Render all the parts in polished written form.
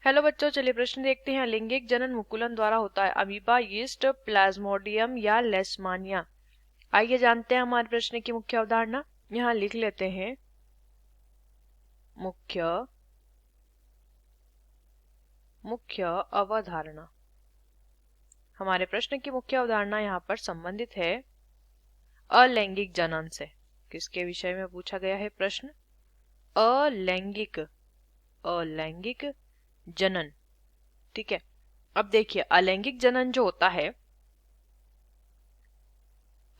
Hello बच्चों, चलिए प्रश्न देखते हैं। लैंगिक जनन मुकुलन द्वारा होता है। अमीबा, यीस्ट, प्लाज्मोडियम या लेशमानिया। आइए जानते हैं हमारे प्रश्न की मुख्य अवधारणा। यहाँ लिख लेते हैं मुख्य अवधारणा। हमारे प्रश्न की मुख्य अवधारणा यहाँ पर संबंधित है अलैंगिक जनन से। किसके विषय में पूछा गया है प्रश्न? अलैंगिक जनन। ठीक है, अब देखिए अलैंगिक जनन जो होता है,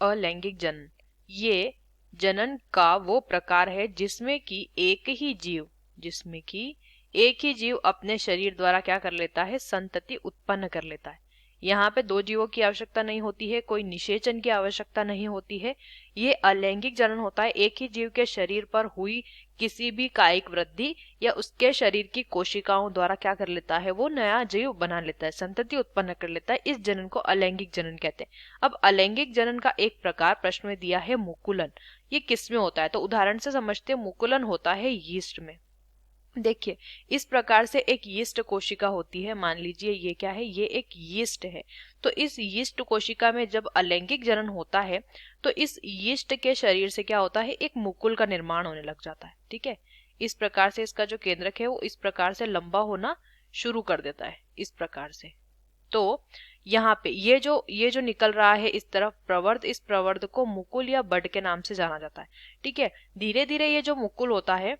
अलैंगिक जनन ये जनन का वो प्रकार है जिसमें कि एक ही जीव अपने शरीर द्वारा क्या कर लेता है, संतति उत्पन्न कर लेता है। यहाँ पे दो जीवों की आवश्यकता नहीं होती है, कोई निषेचन की आवश्यकता नहीं होती है। ये अलैंगिक जनन होता है, एक ही जीव के शरीर पर हुई किसी भी कायिक वृद्धि या उसके शरीर की कोशिकाओं द्वारा क्या कर लेता है, वो नया जीव बना लेता है, संतति उत्पन्न कर लेता है। इस जनन को अलैंगिक जनन कहते हैं। अब अलैंगिक जनन का एक प्रकार प्रश्न में दिया है मुकुलन। ये किसमें होता है? तो उदाहरण से समझते हैं। मुकुलन होता है यीस्ट में। देखिए, इस प्रकार से एक यीस्ट कोशिका होती है। मान लीजिए ये क्या है, ये एक यीस्ट है। तो इस यीस्ट कोशिका में जब अलैंगिक जनन होता है तो इस यीस्ट के शरीर से क्या होता है, एक मुकुल का निर्माण होने लग जाता है। ठीक है, इस प्रकार से इसका जो केंद्रक है वो इस प्रकार से लंबा होना शुरू कर देता है, इस प्रकार से। तो यहाँ पे ये जो निकल रहा है इस तरफ प्रवर्ध, इस प्रवर्ध को मुकुल या बड के नाम से जाना जाता है। ठीक है, धीरे धीरे ये जो मुकुल होता है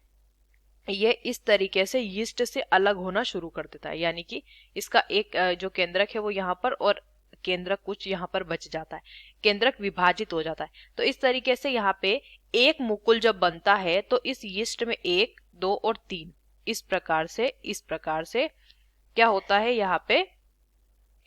ये इस तरीके से यीस्ट से अलग होना शुरू कर देता है, यानी कि इसका एक जो केंद्रक है वो यहाँ पर और केंद्रक कुछ यहाँ पर बच जाता है, केंद्रक विभाजित हो जाता है। तो इस तरीके से यहाँ पे एक मुकुल जब बनता है तो इस यीस्ट में 1, 2 और 3 इस प्रकार से क्या होता है, यहाँ पे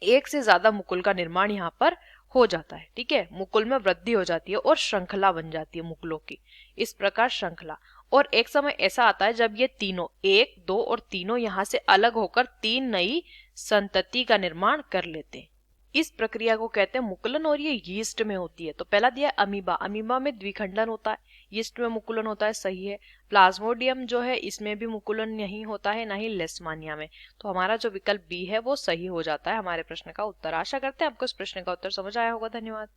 एक से ज्यादा मुकुल का निर्माण यहाँ पर हो जाता है। ठीक है, मुकुल में वृद्धि हो जाती है और श्रृंखला बन जाती है मुकुलों की, इस प्रकार श्रृंखला। और एक समय ऐसा आता है जब ये तीनों 1, 2 और तीनों यहाँ से अलग होकर 3 नई संतति का निर्माण कर लेते हैं। इस प्रक्रिया को कहते हैं मुकुलन और ये यीस्ट में होती है। तो पहला दिया अमीबा, अमीबा में द्विखंडन होता है, यीस्ट में मुकुलन होता है, सही है। प्लाज्मोडियम जो है इसमें भी मुकुलन नहीं होता है, ना ही लेशमानिया में। तो हमारा जो विकल्प बी है वो सही हो जाता है। हमारे प्रश्न का उत्तर। आशा करते हैं आपको इस प्रश्न का उत्तर समझ आया होगा। धन्यवाद।